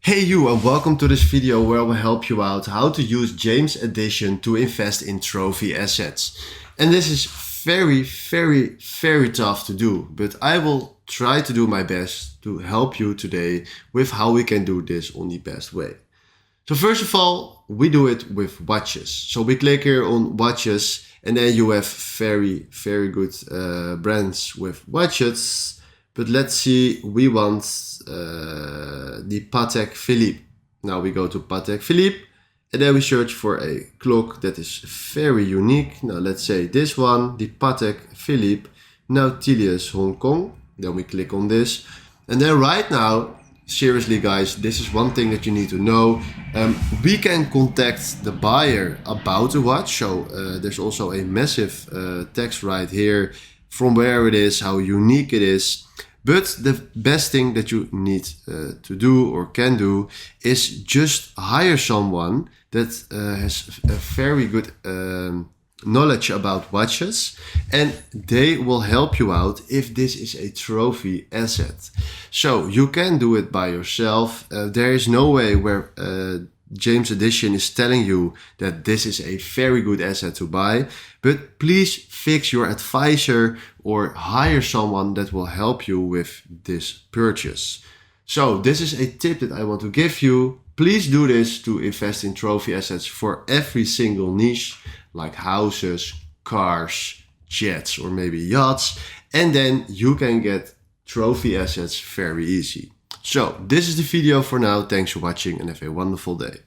Hey you, and welcome to this video where I will help you out how to use JamesEdition to invest in trophy assets. And this is very tough to do, but I will try to do my best to help you today with how we can do this on the best way. So first of all, we do it with watches. So we click here on watches, and then you have very good brands with watches. But let's see, we want the Patek Philippe. Now we go to Patek Philippe, and then we search for a clock that is very unique. Now let's say this one, the Patek Philippe Nautilus Hong Kong. Then we click on this. And then right now, seriously guys, this is one thing that you need to know. We can contact the buyer about the watch. So there's also a massive text right here from where it is, how unique it is. But the best thing that you need to do or can do is just hire someone that has a very good knowledge about watches, and they will help you out if this is a trophy asset. So you can do it by yourself. There is no way where JamesEdition is telling you that this is a very good asset to buy, but please fix your advisor or hire someone that will help you with this purchase. So this is a tip that I want to give you. Please do this to invest in trophy assets for every single niche, like houses, cars, jets, or maybe yachts, and then you can get trophy assets very easy. So this is the video for now. Thanks for watching and have a wonderful day.